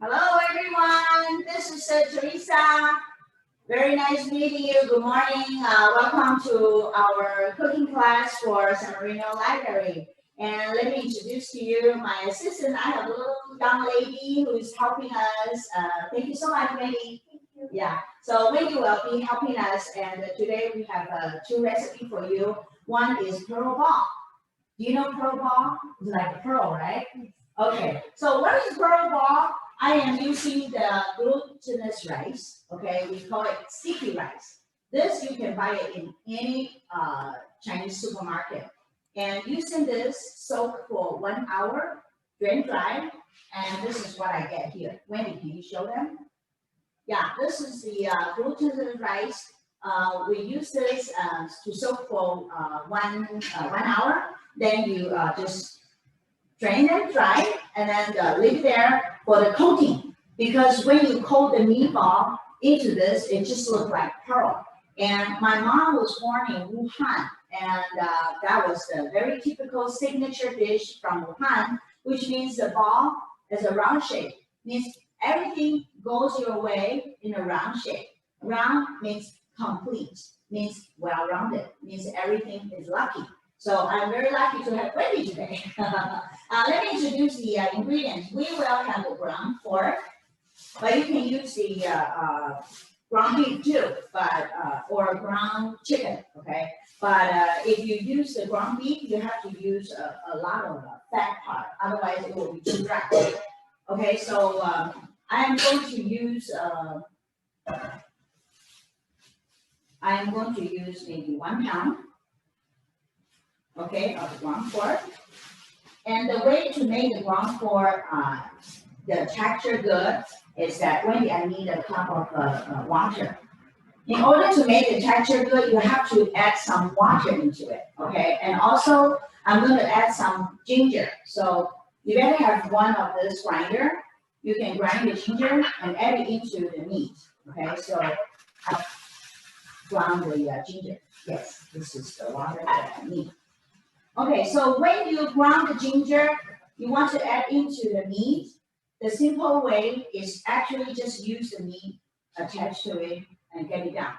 Hello, everyone. This is Theresa. Very nice meeting you. Good morning. Welcome to our cooking class for San Marino Library. And let me introduce to you my assistant. I have a little young lady who is helping us. Thank you so much, Wendy. Yeah. So Wendy will be helping us. And today we have two recipes for you. One is pearl ball. Do you know pearl ball? It's like a pearl, right? Okay. So what is pearl ball? I am using the glutinous rice, okay? We call it sticky rice. This, you can buy it in any Chinese supermarket. And using this, soak for 1 hour, drain dry, and this is what I get here. Wendy, can you show them? Yeah, this is the glutinous rice. We use this to soak for 1 hour. Then you just drain and dry, and then leave it there for the coating. Because when you coat the meatball into this, it just looks like pearl. And my mom was born in Wuhan, and that was a very typical signature dish from Wuhan, which means the ball is a round shape. Means everything goes your way in a round shape. Round means complete, means well-rounded, means everything is lucky. So I'm very lucky to have Wendy today. Let me introduce the ingredients. We will have the ground pork, but you can use the ground beef too, but or ground chicken, okay? But if you use the ground beef, you have to use a lot of fat part, otherwise it will be too dry. Okay, so I am going to use maybe 1 pound. Okay, of ground pork. And the way to make the ground pork, the texture good, is that Wendy, I need a cup of water. In order to make the texture good, you have to add some water into it, okay? And also, I'm going to add some ginger. So you better have one of this grinder. You can grind the ginger and add it into the meat, okay? So I ground the ginger. Yes, this is the water that I need. Okay, so when you ground the ginger, you want to add into the meat. The simple way is actually just use the meat attached to it and get it down.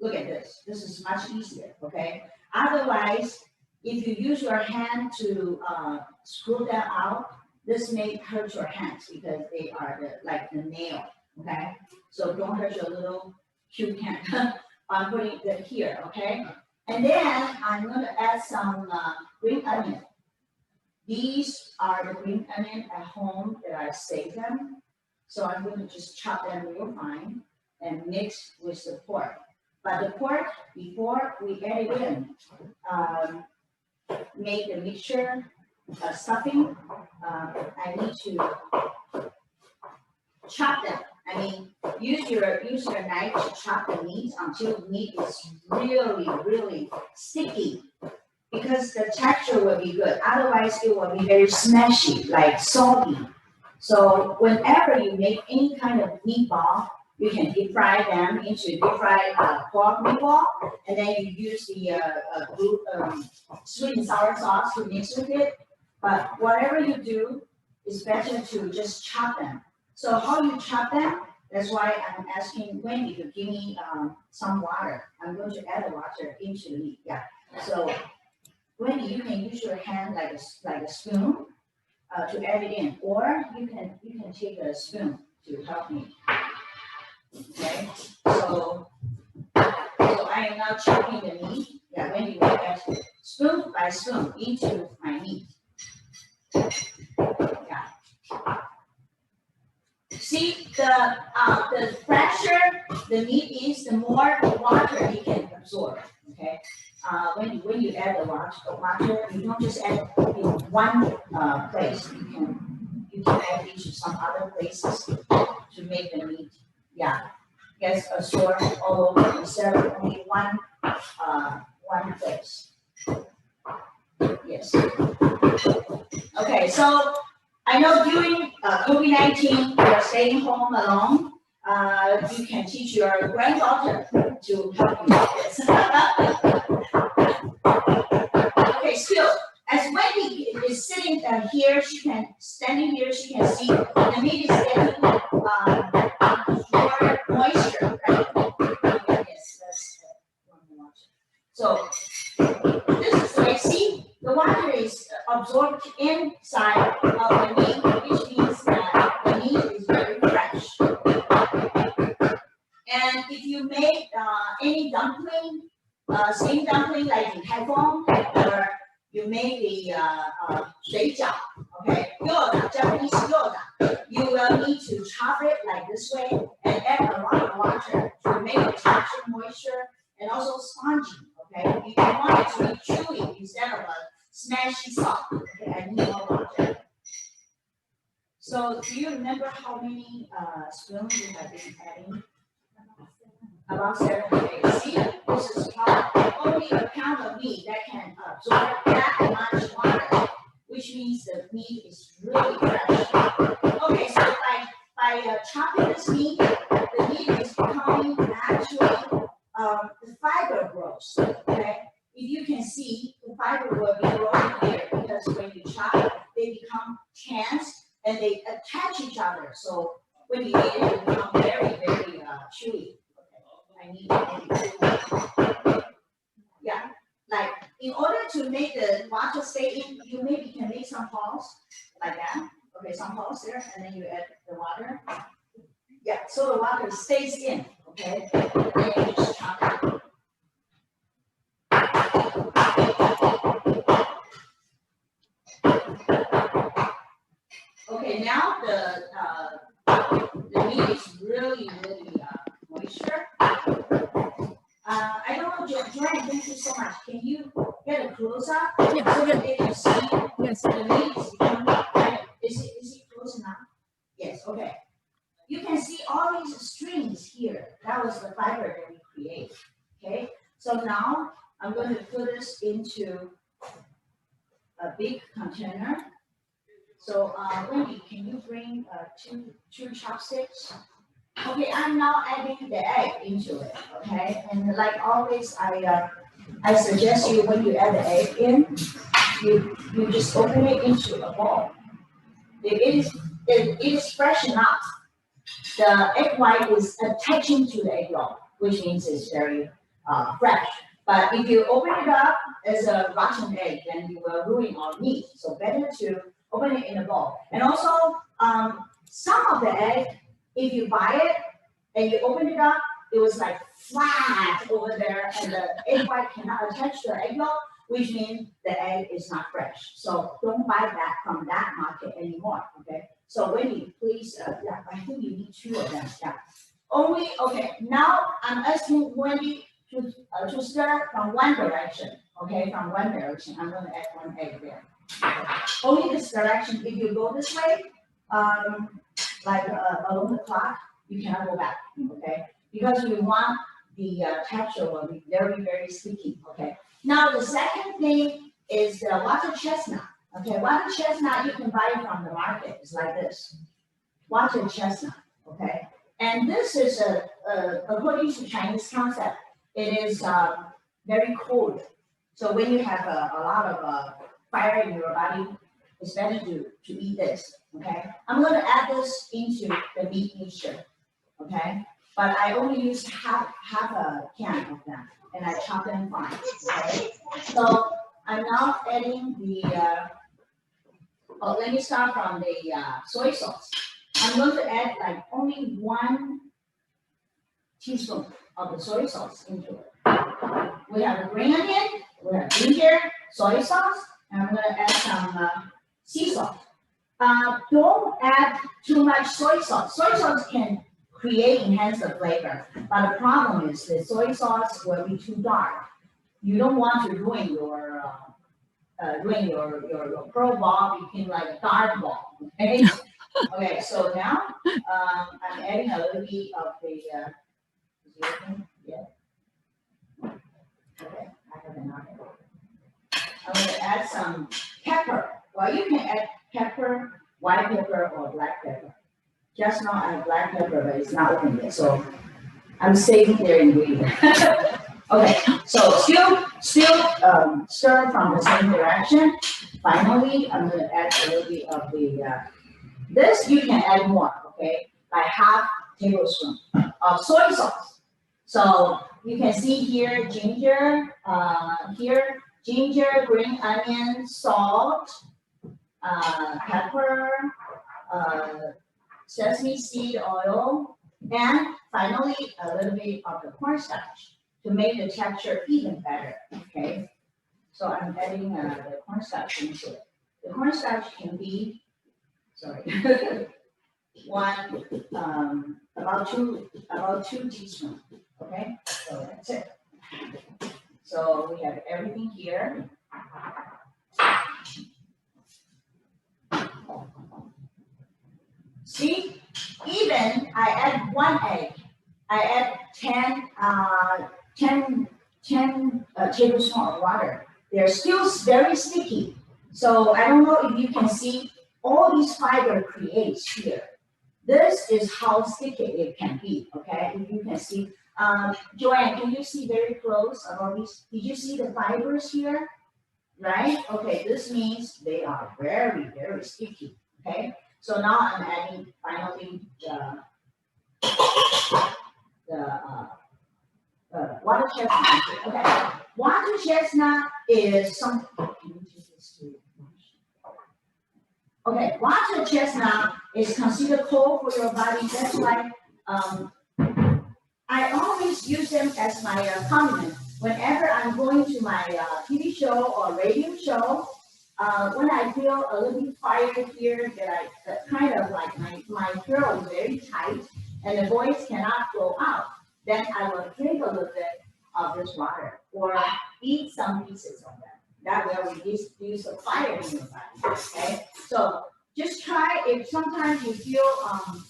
Look at this. This is much easier, okay? Otherwise, if you use your hand to screw that out, this may hurt your hands because they are like the nail, okay? So don't hurt your little cute hand. I'm putting it here, okay? And then I'm going to add some green onion. These are the green onion at home that I saved them. So I'm going to just chop them real fine and mix with the pork. But the pork, before we add it in, make the mixture stuffing. I need to chop them. I mean, use your knife to chop the meat until the meat is really, really sticky, because the texture will be good. Otherwise, it will be very smashy, like soggy. So whenever you make any kind of meatball, you can deep fry them into deep fried pork meatball, and then you use the sweet and sour sauce to mix with it. But whatever you do, it's better to just chop them. So how you chop them, that's why I'm asking Wendy to give me some water. I'm going to add the water into the meat, yeah. So Wendy, you can use your hand like a spoon to add it in, or you can take a spoon to help me. Okay, so I am now chopping the meat. Yeah, Wendy will add spoon by spoon into my meat. Yeah. See, the fresher the meat is, the more water it can absorb. Okay, when you add the water, you don't just add in one place. You can add it to some other places to make the meat, yeah, gets absorbed all over instead of only one place. Yes. Okay, so I know during COVID-19, you're staying home alone. You can teach your granddaughter to help you with this. Okay, still, as Wendy is sitting here, standing here, she can see the meat is getting more moisture, right? Yes, that's so this is like, see, the water is absorbed inside of the meat, which means that the meat is very fresh. And if you make any dumpling, same dumpling like in Taiwan, or you make the 水饺, okay, yoda, Japanese yoda, you will need to chop it like this way and add a lot of water to make it texture, moisture, and also spongy, okay? If you want it to be chewy instead of a smashy soft, okay, I need more water. So do you remember how many spoons you have been adding? About 7 to 8. See, this is only a pound of meat that can absorb that much water, which means the meat is really fresh. Okay, so by chopping this meat, the meat is becoming actually the fiber grows. Okay, if you can see, the fiber will be growing here because when you chop, they become tense and they attach each other. So when you eat it, it becomes very, very chewy. I need to, yeah, like in order to make the water stay in, you maybe can make some holes like that. Okay, some holes there, and then you add the water. Yeah, so the water stays in. Okay, and then you just chop it. Okay, now the meat is really, really moisture. I don't know, Joanne, thank you so much. Can you get a close-up? Yes. So that they can see the meat is becoming, is it close enough? Yes, okay. You can see all these strings here. That was the fiber that we create, okay? So now I'm going to put this into a big container. So Wendy, can you bring two chopsticks? Okay, I'm now adding the egg into it, okay? And like always, I suggest you when you add the egg in, you just open it into a bowl. It is fresh enough. The egg white is attaching to the egg yolk, which means it's very fresh. But if you open it up as a rotten egg, then you will ruin our meat. So better to open it in a bowl. And also, some of the egg, if you buy it and you open it up, it was like flat over there, and the egg white cannot attach to the egg yolk, which means the egg is not fresh. So don't buy that from that market anymore, okay? So Wendy, please, yeah, I think you need 2 of them, yeah. Only, okay, now I'm asking Wendy to stir from one direction, okay, from one direction. I'm going to add 1 egg there. Okay. Only this direction. If you go this way, like along the clock, you cannot go back, okay? Because we want the texture will be very, very sticky, okay? Now the second thing is the water chestnut, okay? Water chestnut, you can buy it from the market. It's like this, water chestnut, okay? And this is according to Chinese concept, it is very cold. So when you have a lot of fire in your body, it's better to eat this, okay? I'm going to add this into the meat mixture, okay? But I only use half a can of them, and I chop them fine, okay? So I'm now adding the, let me start from the soy sauce. I'm going to add like only 1 teaspoon of the soy sauce into it. We have a green onion, we have ginger, soy sauce, and I'm going to add some sea salt. Don't add too much soy sauce. Soy sauce can enhance the flavor, but the problem is the soy sauce will be too dark. You don't want to ruin your pearl ball became like a dark ball. Okay. Okay. So now I'm adding a little bit of the. Yeah. Okay. I have enough. I'm going to add some pepper. Well, you can add pepper, white pepper, or black pepper. Just now I have black pepper, but it's not open yet, so I'm saving their ingredient. Okay, so still stir from the same direction. Finally, I'm going to add a little bit of the, this you can add more, okay? Like half tablespoon of soy sauce. So you can see here ginger, ginger, green onion, salt, pepper, sesame seed oil, and finally a little bit of the cornstarch to make the texture even better, okay? So I'm adding the cornstarch into it. The cornstarch can be, sorry, about two teaspoons, okay? So that's it. So we have everything here. See, even I add 1 egg, I add 10 tablespoons of water. They're still very sticky. So I don't know if you can see all these fiber creates here. This is how sticky it can be, okay? If you can see, Joanne, can you see very close about these? Did you see the fibers here? Right? Okay, this means they are very, very sticky, okay? So now I'm adding finally the water chestnut. Okay, water chestnut is some. Okay, water chestnut is considered cold for your body. That's why I always use them as my condiment. Whenever I'm going to my TV show or radio show, when I feel a little bit tired here, that kind of like my throat is very tight and the voice cannot go out, then I will drink a little bit of this water or eat some pieces of them. That will reduce the fire in your body, okay? So just try, if sometimes you feel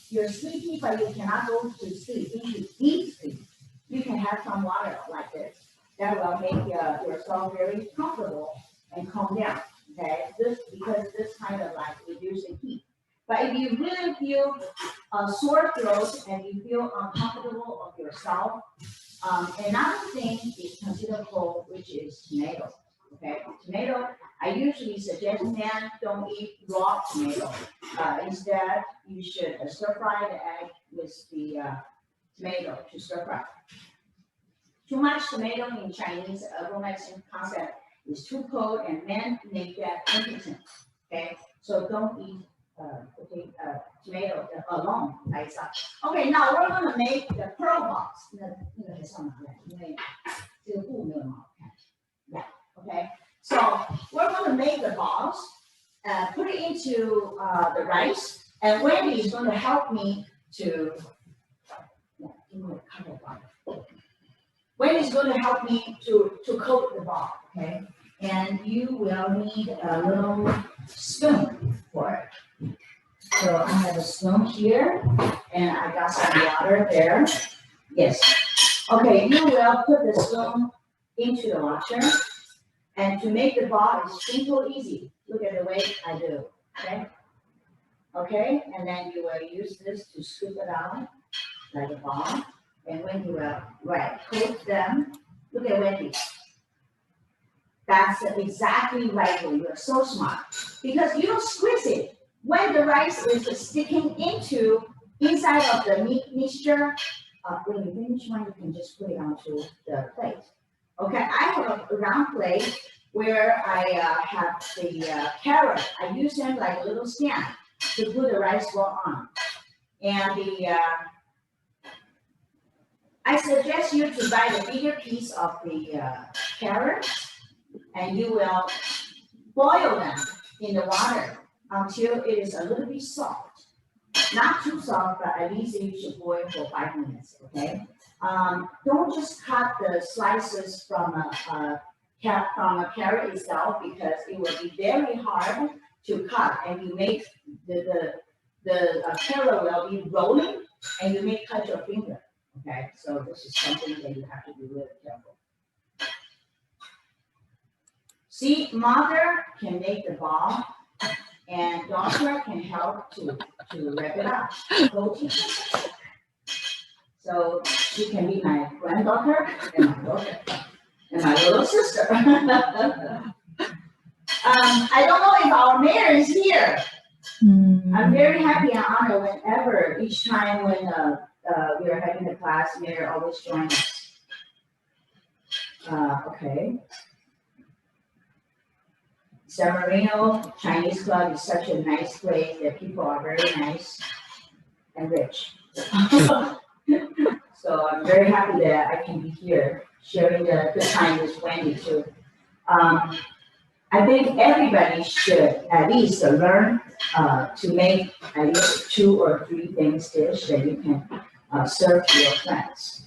you're sleepy but you cannot go to sleep, into deep sleep, you can have some water like this. That will make yourself very comfortable and calm down, okay? Because this kind of like reduce the heat. But if you really feel a sore throat and you feel uncomfortable of yourself, another thing is considered cold, which is tomato. Okay, tomato, I usually suggest men don't eat raw tomato. Instead, you should stir fry the egg with the tomato to stir fry. Too much tomato in Chinese Mexican concept is too cold and men make that impotent. Okay, so don't eat tomato alone by itself. Okay, now we're going to make the pearl balls. Okay, so we're going to make the balls, put it into the rice, and Wendy is going to help me to, Wendy is going to help me to coat the ball, okay? And you will need a little spoon for it. So I have a spoon here, and I got some water there. Yes. Okay, you will put the spoon into the washer. And to make the ball is simple, easy. Look at the way I do, okay? Okay, and then you will use this to scoop it out like a ball. And when you will, coat them, look at Wendy. That's exactly right, you are so smart. Because you don't squeeze it. When the rice is sticking inside of the mixture, when you finish one, you can just put it onto the plate. Okay, I have a round plate where I have the carrot. I use them like a little stand to put the rice ball on. And I suggest you to buy the bigger piece of the carrot, and you will boil them in the water until it is a little bit soft. Not too soft, but at least you should boil for 5 minutes, okay? Don't just cut the slices from a carrot itself because it will be very hard to cut, and you make the carrot will be rolling, and you may cut your finger. Okay, so this is something that you have to be really careful. See, mother can make the ball, and daughter can help to wrap it up. So she can be my granddaughter and my daughter and my little sister. I don't know if our mayor is here. I'm very happy and honored whenever, each time when we are having a class, mayor always joins us. Okay. San Marino Chinese Club is such a nice place that people are very nice and rich. So I'm very happy that I can be here sharing the good time with Wendy too. I think everybody should at least learn to make at least 2 or 3 things dish that you can serve to your friends.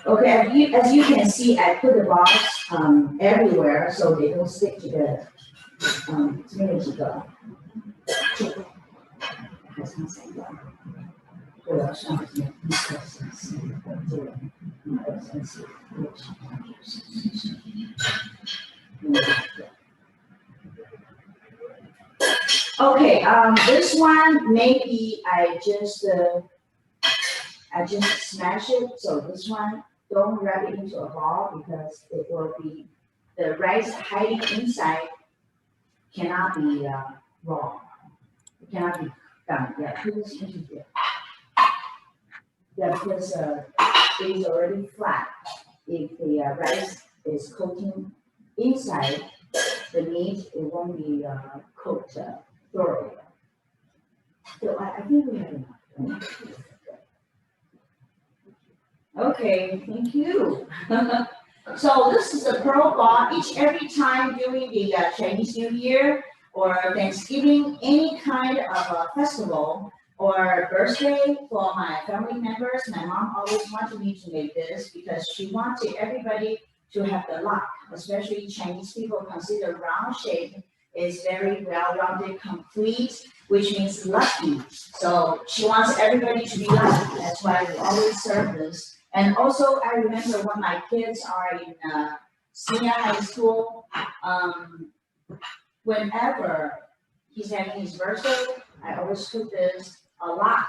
Okay, as you can see, I put the box everywhere so they don't stick together. 这边有几个？还剩3个。我要上这个1、2、3、4、5这个1、2、3、4、5、6、7、8、9、10。Okay, this one maybe I just smash it. So this one, don't wrap it into a ball because it will be the rice hiding inside cannot be raw. It cannot be done. Yeah, put this into here. Yeah, because it is already flat. If the rice is coating inside the meat, it won't be cooked thoroughly. So I think we have enough. Okay, thank you. So this is a pearl ball. Every time during the Chinese New Year or Thanksgiving, any kind of a festival or birthday for my family members, my mom always wanted me to make this because she wanted everybody to have the luck, especially Chinese people consider round shape is very well-rounded, complete, which means lucky. So she wants everybody to be lucky. That's why we always serve this. And also, I remember when my kids are in senior high school, whenever he's having his birthday, I always cook this a lot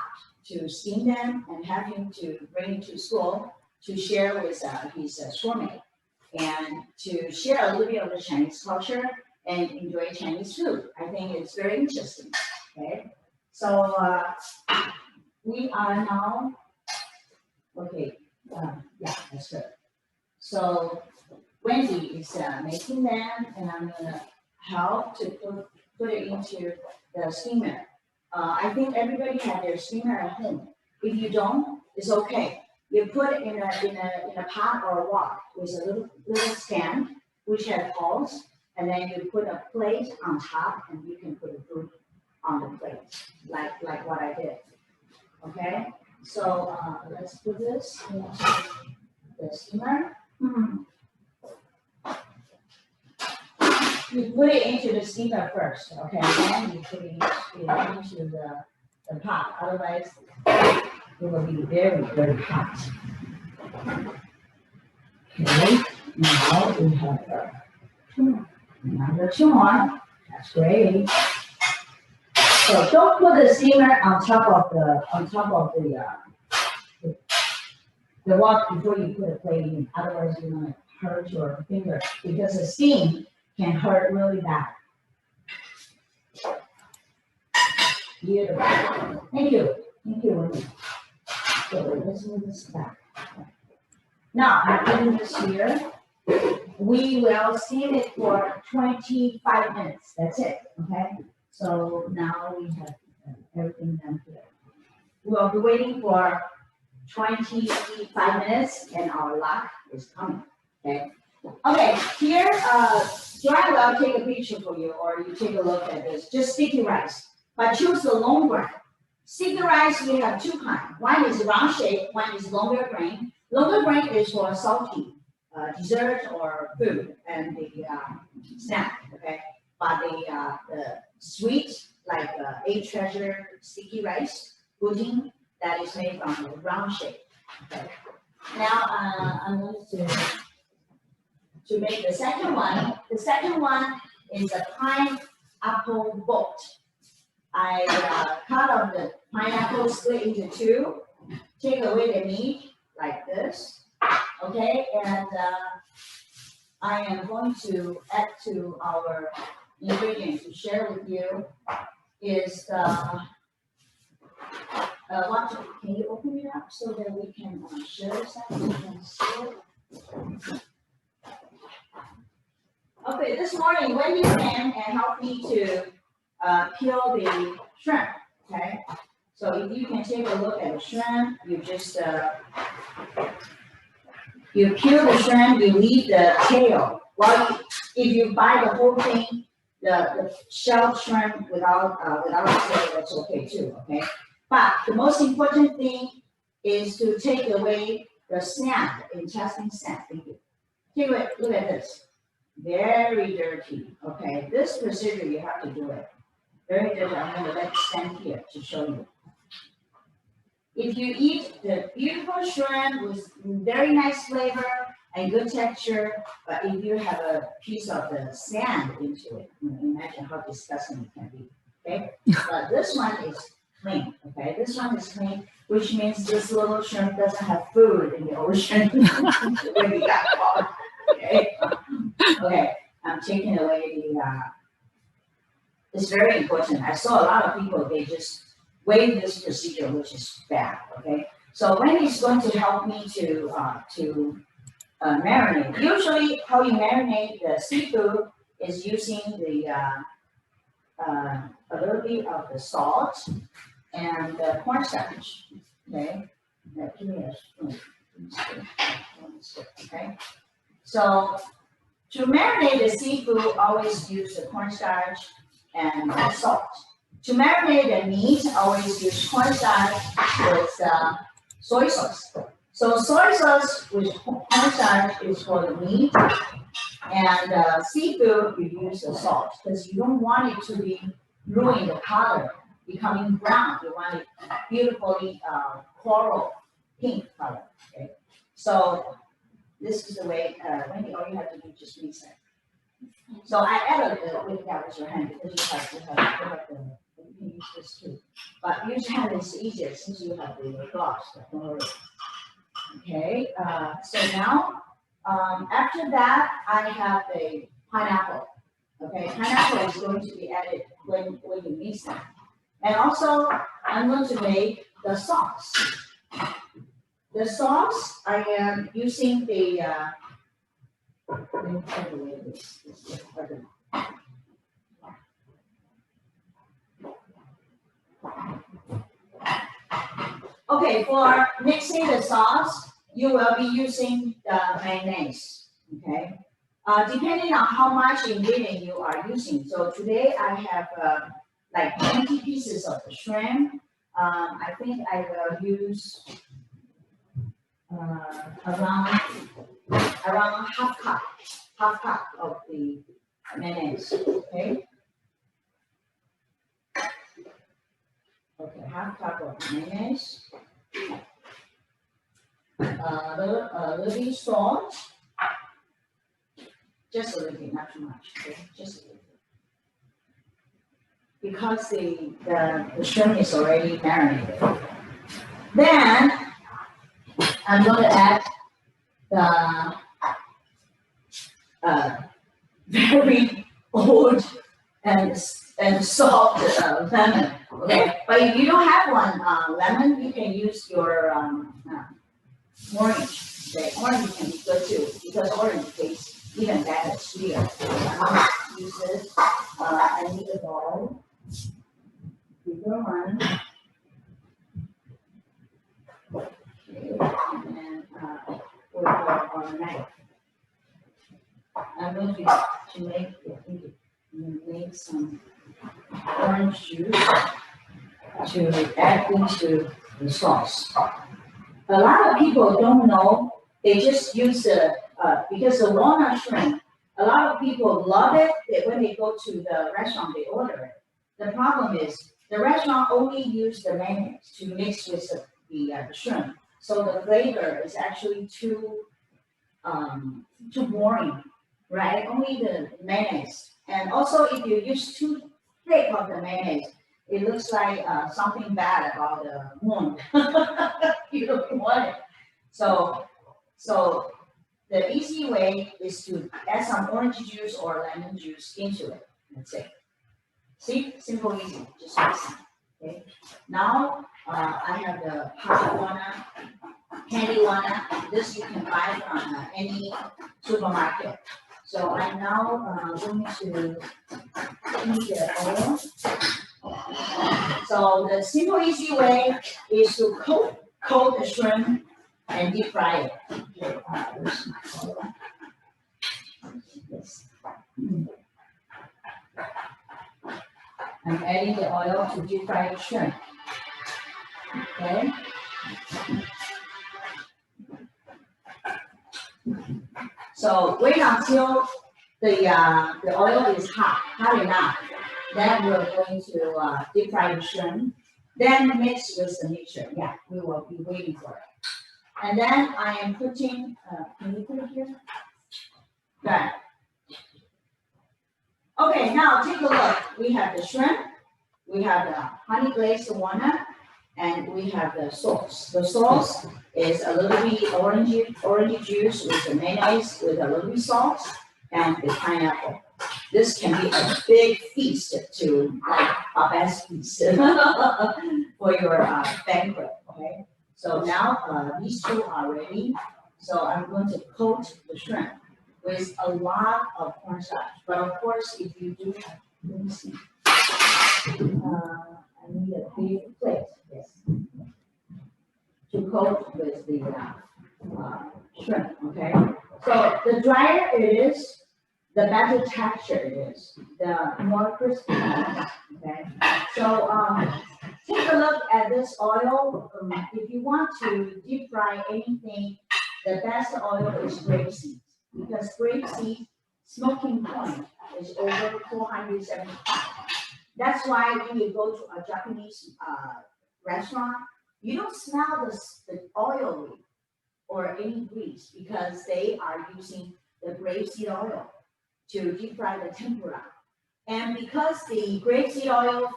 to steam them and have him to bring it to school to share with his schoolmate and to share a little bit of the Chinese culture and enjoy Chinese food. I think it's very interesting, okay? So we are now, okay, yeah, that's good. So Wendy is making them and I'm gonna help to put it into the steamer. I think everybody has their steamer at home. If you don't, it's okay. You put it in a pot or a wok with a little stand which has holes, and then you put a plate on top, and you can put a fruit on the plate, like what I did. Okay, so let's put this into the steamer. You put it into the steamer first, okay, then you put it into the pot. Otherwise, it will be very, very hot. Okay, now we have number 2 on. That's great. So don't put the steamer on top of the wok before you put a plate in. Otherwise, you're gonna hurt your finger because the steam can hurt really bad. Beautiful. Thank you. Thank you. So let's move this back. Now I'm putting this here. We will steam it for 25 minutes. That's it. Okay. So now we have everything done here. We'll be waiting for 25 minutes, and our luck is coming. Okay. Okay. Here, Joanne will take a picture for you, or you take a look at this. Just sticky rice, but choose the long grain. Sticky rice, we have 2 kinds. One is round shape, one is longer grain. Longer grain is for salty dessert or food and the snack, okay? But the sweet, like egg treasure sticky rice pudding, that is made from the round shape. Okay. Now I'm going to make the second one. The second one is a pineapple boat. I cut off the pineapple, split into two, take away the meat like this, okay? And I am going to add to our ingredient to share with you is the, can you open it up so that we can share this out? You can see it. Okay, this morning when you came and helped me to peel the shrimp, okay? So if you can take a look at the shrimp, you just, you peel the shrimp, you leave the tail. Well, if you buy the whole thing, the shelled shrimp without the tail, that's okay too, okay? But the most important thing is to take away the sand, intestine sand. Thank you. Take away, look at this. Very dirty, okay? This procedure, you have to do it. Very dirty. I'm going to let it stand here to show you. If you eat the beautiful shrimp with very nice flavor and good texture, but if you have a piece of the sand into it, imagine how disgusting it can be, okay? But this one is clean, okay? This one is clean, which means this little shrimp doesn't have food in the ocean when we got caught, okay? Okay, I'm taking away the, it's very important. I saw a lot of people, they just waive this procedure, which is bad, okay? So Wendy is going to help me to marinate. Usually how you marinate the seafood is using the, a little bit of the salt and the cornstarch, okay? Give me a spoon, okay? So to marinate the seafood, always use the cornstarch and the salt. To marinate the meat, always use cornstarch with soy sauce. So soy sauce with cornstarch is for the meat, and seafood you use the salt because you don't want it to be ruining the color, becoming brown. You want it beautifully coral pink color. Okay, so this is the way. Wendy, all you have to do is just mix it. So I added the with that with your hand because you have the. You can use this too, but use hand is easier since you have the gloves. Don't worry. Okay, so now after that I have the pineapple. Okay, pineapple is going to be added when you mix them, and also I'm going to make the sauce. The sauce I am using the. Let me take away this. Okay, for mixing the sauce, you will be using the mayonnaise, okay? Depending on how much ingredient you are using. So today I have like 20 pieces of the shrimp. I think I will use around half cup of the mayonnaise, okay? Okay, half cup of mayonnaise. A little bit salt. Just a little bit, not too much. Okay, just a little bit. Because the shrimp is already marinated. Then I'm going to add the very old and soft lemon. Okay, but if you don't have one lemon, you can use your orange. Okay, orange can be good too because orange tastes even better, sweeter. I'm going to use this. I need a bowl. Bigger one. Okay, and then with our knife. I'm going to make some orange juice to add into the sauce. A lot of people don't know, they just use the, because the walnut shrimp, a lot of people love it, that when they go to the restaurant, they order it. The problem is, the restaurant only use the mayonnaise to mix with the shrimp. So the flavor is actually too boring, right? Only the mayonnaise. And also if you use too thick of the mayonnaise, it looks like something bad about the moon. You don't want it. So the easy way is to add some orange juice or lemon juice into it. That's it. See, simple, easy, just mix it. Okay. Now I have the hot walnut, candy walnut. This you can buy from any supermarket. So I'm now going to heat the oil. So the simple, easy way is to coat the shrimp and deep fry it. Okay, where's my oil? Yes. I'm adding the oil to deep fry the shrimp. Okay. So wait until the oil is hot enough. Then we're going to deep fry the shrimp. Then mix with the mixture. Yeah, we will be waiting for it. And then I am putting, can you put it here? Good. Okay, now take a look. We have the shrimp, we have the honey glazed walnut, and we have the sauce. The sauce is a little bit orange juice with the mayonnaise, with a little bit salt, and the pineapple. This can be a big feast to like a best feast for your banquet. Okay. So now these two are ready. So I'm going to coat the shrimp with a lot of cornstarch. But of course, if you do, let me see. I need a big plate, yes, to coat with the shrimp. Okay. So the drier it is, the better texture it is, the more crispy. Okay. So take a look at this oil. If you want to deep fry anything, the best oil is grapeseed, because grapeseed smoking point is over 475. That's why when you go to a Japanese restaurant, you don't smell the oil or any grease, because they are using the grapeseed oil to deep fry the tempura. And because the grapeseed oil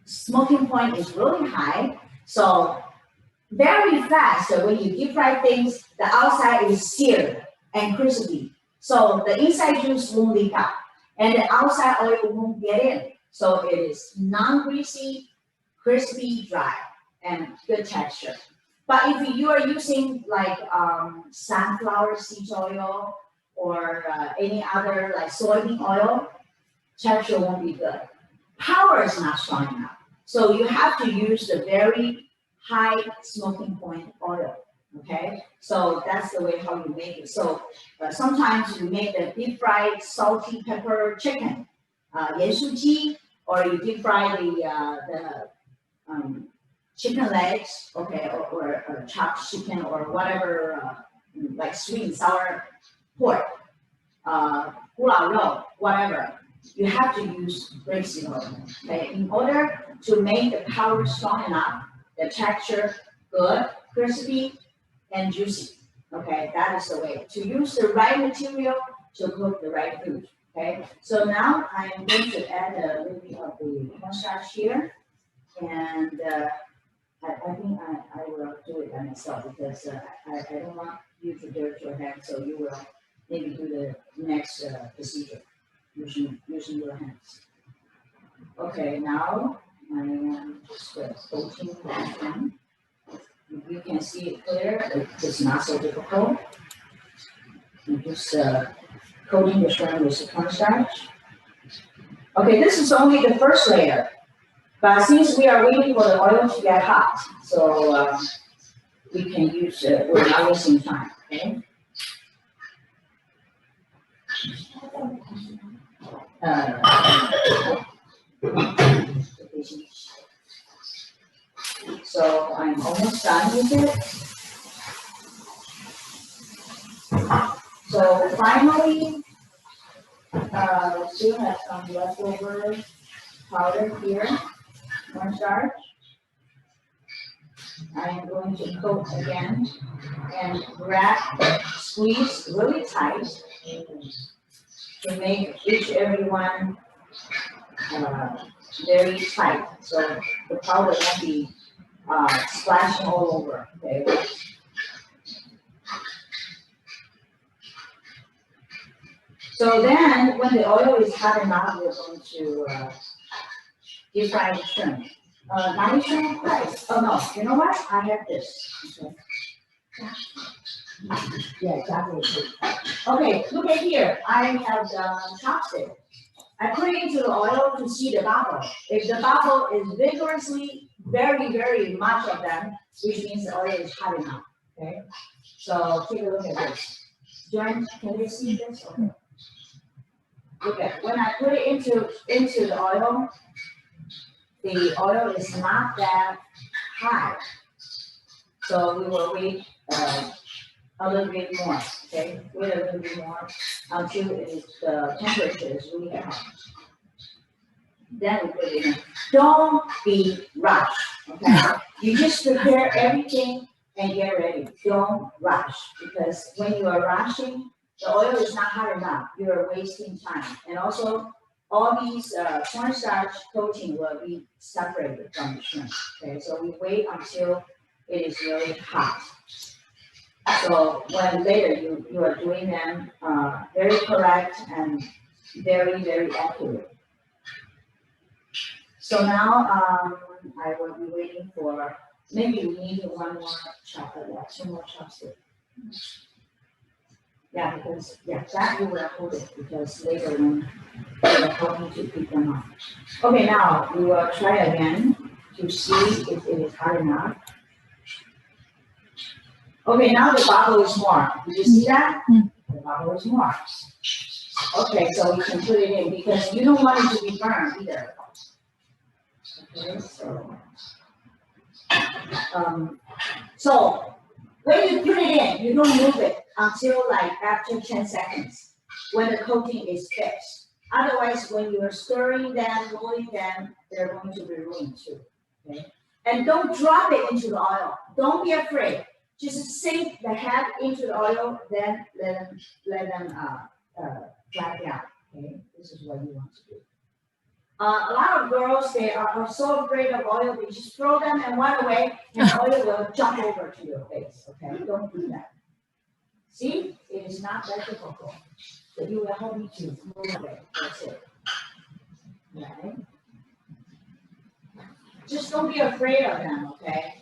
smoking point is really high, so very fast, so when you deep fry things, the outside is seared and crispy. So the inside juice won't leak out, and the outside oil won't get in. So it is non-greasy, crispy, dry, and good texture. But if you are using like sunflower seed oil or any other like soybean oil, texture won't be good. Power is not strong enough. So you have to use the very high smoking point oil. Okay, so that's the way how you make it. So sometimes you make the deep fried salty pepper chicken, 盐酥鸡, or you deep fry the chicken legs, okay, or chopped chicken or whatever, like sweet and sour pork, 咕老肉, whatever. You have to use grapeseed oil, okay, in order to make the power strong enough, the texture good, crispy, and juicy. Okay, that is the way to use the right material to cook the right food. Okay, so now I am going to add a little bit of the cornstarch here, and I think I will do it by myself, because I don't want you to dirt your hands, so you will maybe do the next procedure using your hands. Okay, now I am just coating this one. If you can see it clear, it's not so difficult. You just coating the shrimp with the cornstarch. Okay, this is only the first layer, but since we are waiting for the oil to get hot, so we can use we're not wasting time. Okay. So I'm almost done with it. So finally, we still have some leftover powder here, cornstarch. I'm going to coat again and squeeze really tight to make every one very tight, so the powder won't be splashing all over. Okay. So then, when the oil is hot enough, we're going to deep fry the shrimp. Not shrimp rice. Oh no, you know what? I have this. Okay. Yeah, exactly. Okay, look at here. I have the chopstick. I put it into the oil to see the bubble. If the bubble is vigorously, very much of them, which means the oil is hot enough. Okay. So take a look at this. Join, can you see this? Okay. Look at when I put it into the oil is not that high. So we will wait a little bit more. Okay, wait a little bit more until the temperature is really hot. Then we put it in. Don't be rushed. Okay, you just prepare everything and get ready. Don't rush, because when you are rushing, the oil is not hot enough. You are wasting time, and also all these cornstarch coating will be separated from the shrimp. Okay, so we wait until it is really hot. So when later you are doing them very correct and very accurate. So now I will be waiting for, maybe we need one more chopper, yeah, 2 more chopsticks. Yeah, because that you will hold it, because later when you are helping to pick them up. Okay, now we will try again to see if it is hot enough. Okay, now the bubble is more. Did you see that? The bubble is more. Okay, so we can put it in, because you don't want it to be burned either. Okay, so when you put it in, you don't move it until like after 10 seconds when the coating is fixed. Otherwise, when you are stirring them, rolling them, they're going to be ruined too. Okay, and don't drop it into the oil. Don't be afraid. Just sink the head into the oil, then let them dry down. Okay, this is what you want to do. A lot of girls, they are so afraid of oil, they just throw them and run away, and the oil will jump over to your face. Okay, don't do that. See, it is not that difficult. So you will help me to move away. That's it. Okay. Just don't be afraid of them. Okay.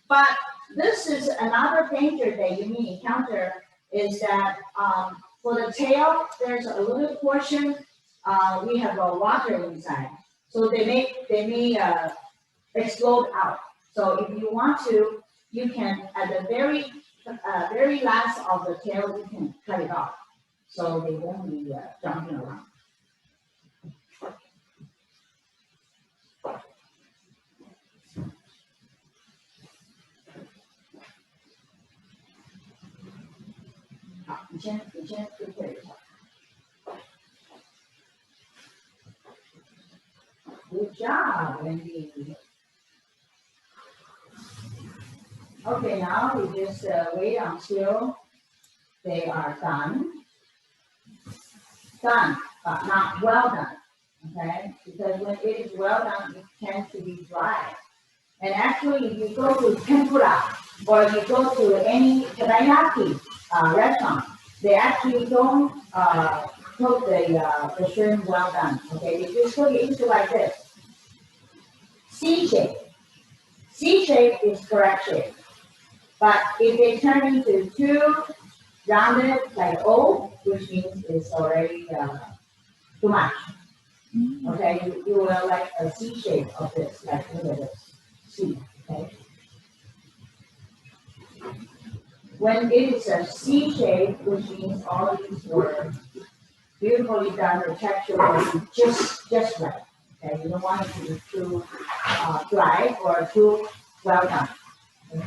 But this is another danger that you may encounter, is that for the tail, there's a little portion. We have water inside, so they may explode out. So if you want to, you can at the very last of the tail, you can cut it off, so they won't be jumping around. Good job, Wendy. Okay, now we just wait until they are done. Done, but not well done. Okay, because when it is well done, it tends to be dry. And actually, if you go to tempura or you go to any teriyaki restaurant, they actually don't cook the shrimp well done. Okay, they just cook it into like this. C shape. C shape is correct shape. But if they turn into too rounded like O, which means it's already too much. Okay, you will like a C shape of this, like look at this. C, okay. When it is a C shape, which means all these were beautifully done, the texture will be just right. Okay, you don't want it to be too dry or too well done. Okay.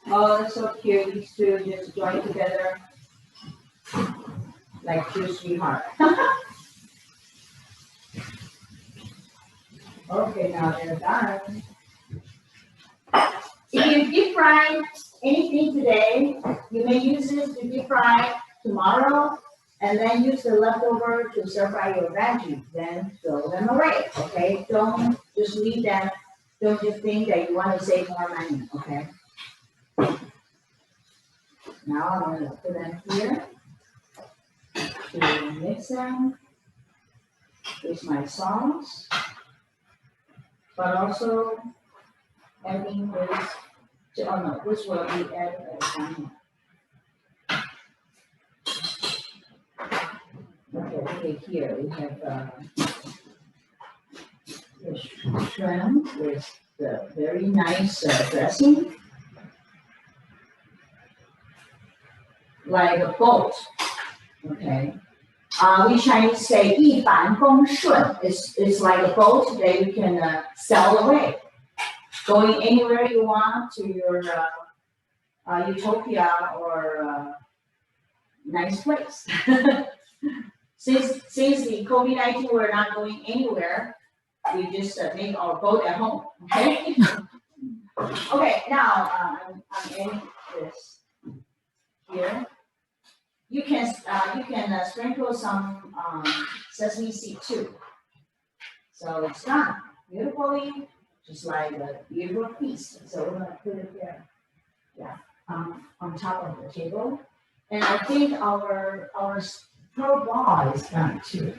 Oh, that's so cute. These two just join together like two sweethearts. Okay, now they're done. If you deep fry anything today, you may use it to deep fry tomorrow, and then use the leftover to stir fry your veggies. Then throw them away. Okay, don't just leave them. Don't just think that you want to save more money. Okay. Now I'm going to put them here to mix them with my sauce, but also adding this. Oh no, this will be added at the time. Okay, here we have the shrimp with the very nice dressing, like a boat. Okay, we Chinese say 一帆风顺. It's like a boat that you can sail away, going anywhere you want to your utopia or nice place. Since the COVID-19, we're not going anywhere. We just make our boat at home. Okay. Okay. Now I'm adding this here. You can sprinkle some sesame seed too. So it's done beautifully, just like a beautiful feast. So we're gonna put it there, yeah, on top of the table. And I think our pearl ball is done too.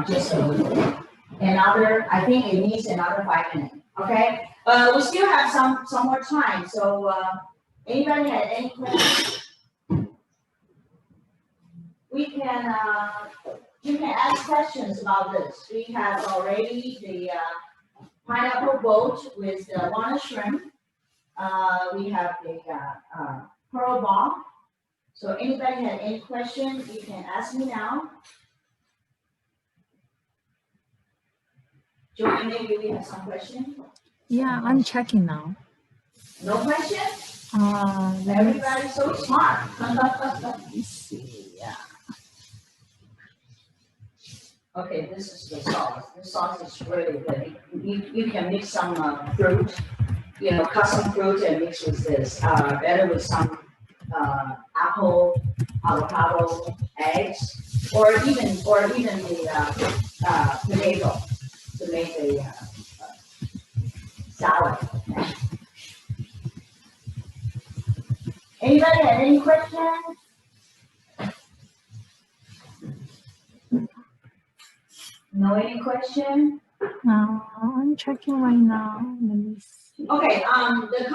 Just a little bit. I think it needs another 5 minutes. Okay. We still have some more time. So anybody had any questions? We can you can ask questions about this. We have already the pineapple boat with the walnut shrimp. We have the pearl ball. So anybody had any questions, you can ask me now. Joey, maybe we have some questions. Yeah, I'm checking now. No questions? Everybody's so smart. Let me see. Yeah. Okay, this is the sauce. The sauce is really good. You can mix some fruit, cut some fruit and mix with this. Better with some apple, avocado, eggs, or even the potato to make the salad. Anybody have any questions? No, any question? No, I'm checking right now. Let me see. Okay, the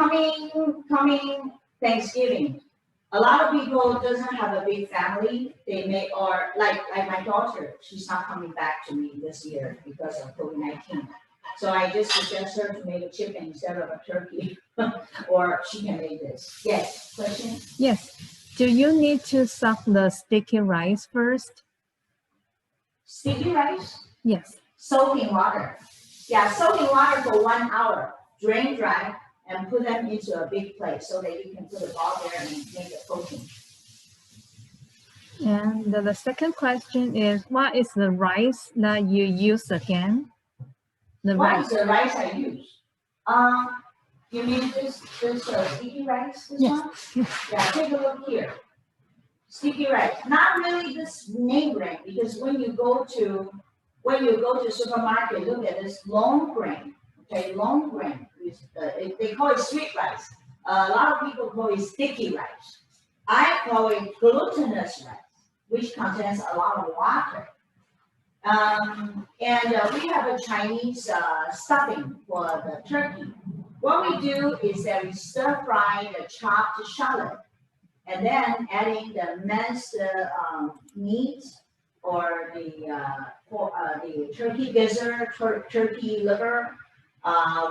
coming Thanksgiving, a lot of people doesn't have a big family. They may, or like my daughter, she's not coming back to me this year because of COVID-19. So I just suggest her to make a chicken instead of a turkey, or she can make this. Yes, question? Yes. Do you need to soak the sticky rice first? Sticky rice? Yes. Soak in water. Yeah, soak in water for 1 hour. Drain dry and put them into a big plate so that you can put a ball there and make the coating. And the second question is, what is the rice that you use again? What is the rice I use? You mean this sticky rice? This Yes. one? Yeah, take a look here. Sticky rice. Not really this name brand, because when you go to supermarket, look at this long grain. Okay, long grain. They call it sweet rice. A lot of people call it sticky rice. I call it glutinous rice, which contains a lot of water. And we have a Chinese stuffing for the turkey. What we do is that we stir fry the chopped shallot, and then adding the minced meat or the turkey gizzard, turkey liver,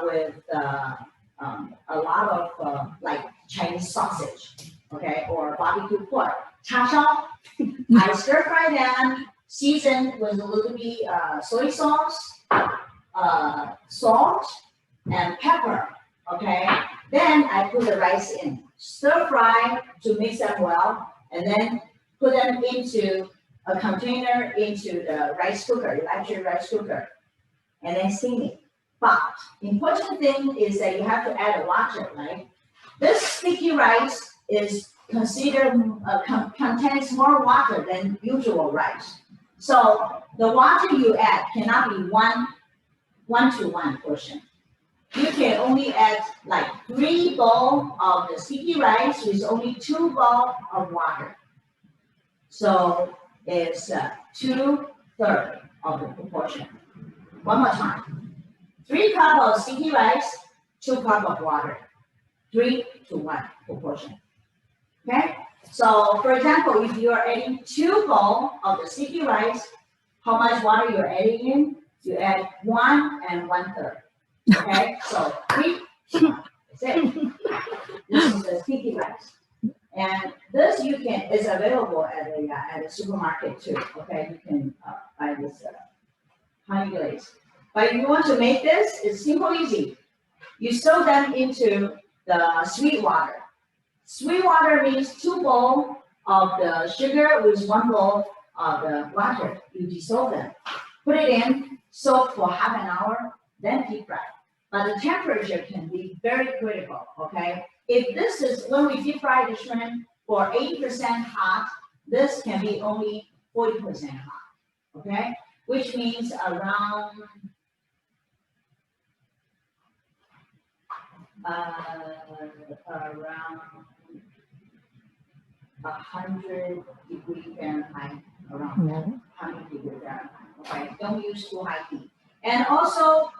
with a lot of like Chinese sausage, okay, or barbecue pork. Cha shao. I stir fry them, seasoned with a little bit soy sauce, salt, and pepper. Okay. Then I put the rice in, stir fry to mix them well, and then put them into a container into the rice cooker, electric rice cooker, and then steam it. But important thing is that you have to add water, right? This sticky rice is considered contains more water than usual rice. So the water you add cannot be one-to-one portion. You can only add like 3 bowls of the sticky rice with only 2 bowls of water. So it's 2/3 of the proportion. One more time. 3 cups of sticky rice, 2 cups of water. 3-to-1 proportion. Okay? So for example, if you are adding 2 bowls of the sticky rice, how much water you're adding in? You add 1 and 1/3. Okay? So 3-to-1. That's it. This is the sticky rice. And this is available at a supermarket too. Okay, you can buy this honey glaze. But if you want to make this, it's simple, easy. You soak them into the sweet water. Sweet water means 2 bowls of the sugar with 1 bowl of the water. You dissolve them, put it in, soak for half an hour, then deep fry. But the temperature can be very critical. Okay. If this is when we deep fry the shrimp for 80% hot, this can be only 40% hot, okay? Which means around 100 degrees Fahrenheit, around 100 degrees Fahrenheit, okay? Don't use too high heat. And also,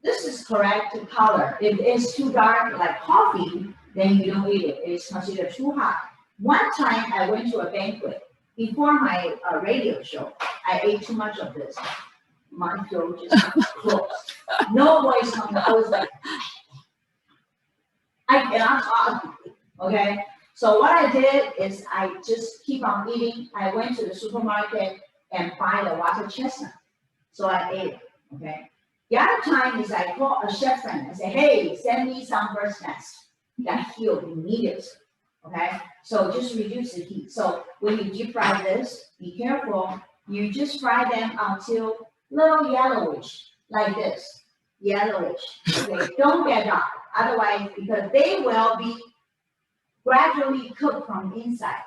this is correct color. If it's too dark, like coffee, then you don't eat it. It's considered too hot. One time I went to a banquet. Before my radio show, I ate too much of this. My throat just closed. No voice coming. I was like, I cannot talk. Okay? So what I did is I just keep on eating. I went to the supermarket and buy the water chestnut. So I ate it. Okay? The other time is I call a chef friend and say, hey, send me some bird's nest. That healed immediately, okay? So just reduce the heat. So when you deep fry this, be careful. You just fry them until little yellowish, like this, yellowish, okay? Don't get dark, otherwise, because they will be gradually cooked from inside.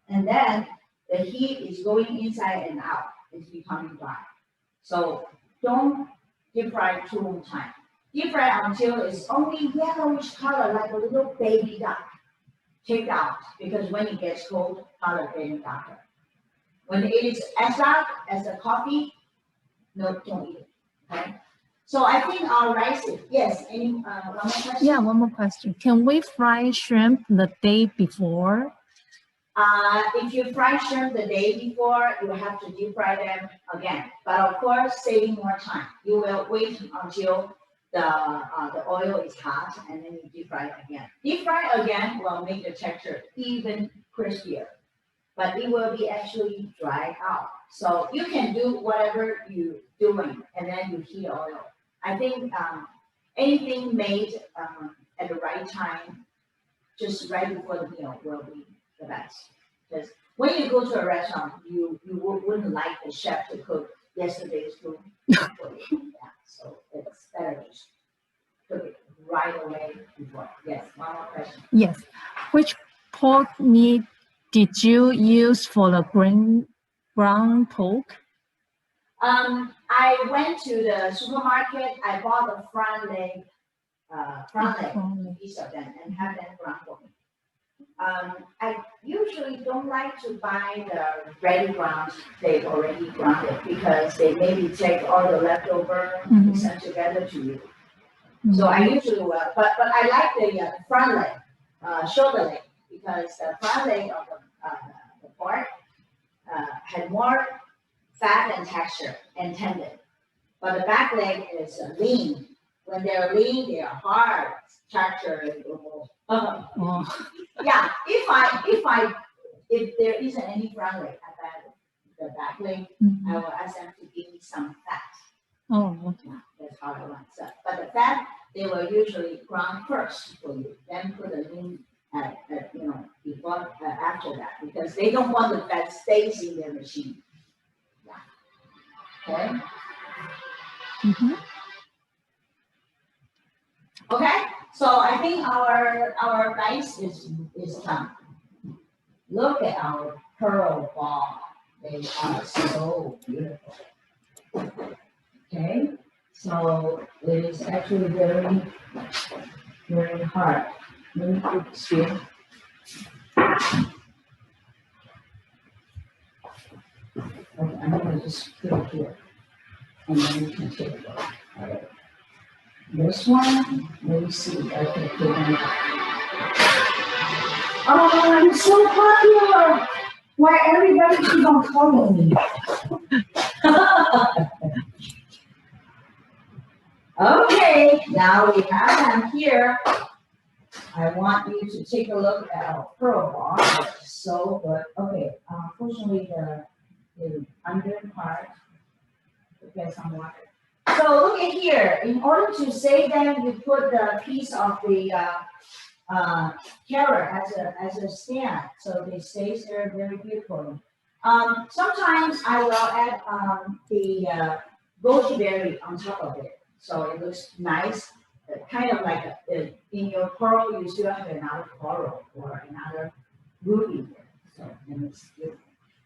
And then the heat is going inside and out. It's becoming dark. So don't deep fry too long time. Deep fry until it's only yellowish color, like a little baby duck. Take out, because when it gets cold, color getting darker. When it is as dark as the coffee, no, don't eat it. Okay. So I think our rice is, yes. Any one more question? Yeah, one more question. Can we fry shrimp the day before? If you fry shrimp the day before, you have to deep fry them again. But of course, saving more time. You will wait until the oil is hot and then you deep fry it again. Deep fry again will make the texture even crispier, but it will be actually dried out. So you can do whatever you're doing and then you heat oil. I think anything made at the right time, just right before the meal, will be the best. Because when you go to a restaurant, you wouldn't like the chef to cook yesterday's food for you. Yeah, so it's better to cook it right away before. Yes, one more question. Yes. Which pork meat did you use for the ground pork? I went to the supermarket. I bought the front leg piece of them and have them ground for me. I usually don't like to buy the ready ground. They've already grounded because they maybe take all the leftover and send together to you. So I usually will, but I like the front leg, shoulder leg, because the front leg of the pork had more fat and texture and tendon, but the back leg is lean. When they're lean, they are hard, texture. Yeah, if there isn't any front leg at the back leg, I will ask them to give me some fat. Oh, okay. That's how I want it. But the fat, they will usually ground first for you, then put the lean before after that, because they don't want the fat stays in their machine. Yeah. Okay. Okay, so I think our rice is done. Look at our pearl ball. They are so beautiful. Okay, so it is actually very, very hard. Let me put this here. Okay, I'm gonna just put it here. And then we can take a look. All right. This one, let me see. Okay, put it. Oh, I'm so popular. Why everybody keep on calling me? Okay, now we have them here. I want you to take a look at our pearl ball. It's so good. Okay, unfortunately the under part, get some water. So look at here. In order to save them, you put the piece of the carrot as a stand, so they stay there very beautifully. Sometimes I will add the goji berry on top of it, so it looks nice. Kind of like in your coral, you still have another coral or another ruby there, so it looks beautiful.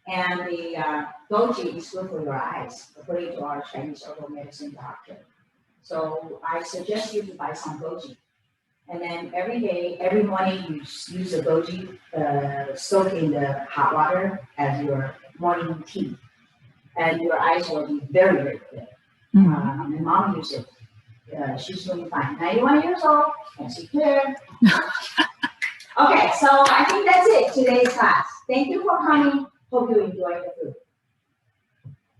And the goji is good for your eyes, according to our Chinese herbal medicine doctor. So I suggest you to buy some goji. And then every day, every morning, you use the goji, soak in the hot water as your morning tea. And your eyes will be very, very clear. My mom used it. She's doing fine. 91 years old, and she's clear. Okay, so I think that's it, today's class. Thank you for coming. Hope you enjoyed the food.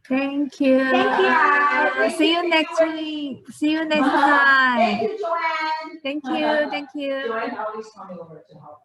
Thank you. Thank you. See you next week. See you next time. Thank you, Joanne. Thank you. Thank you. Joanne always coming over to help.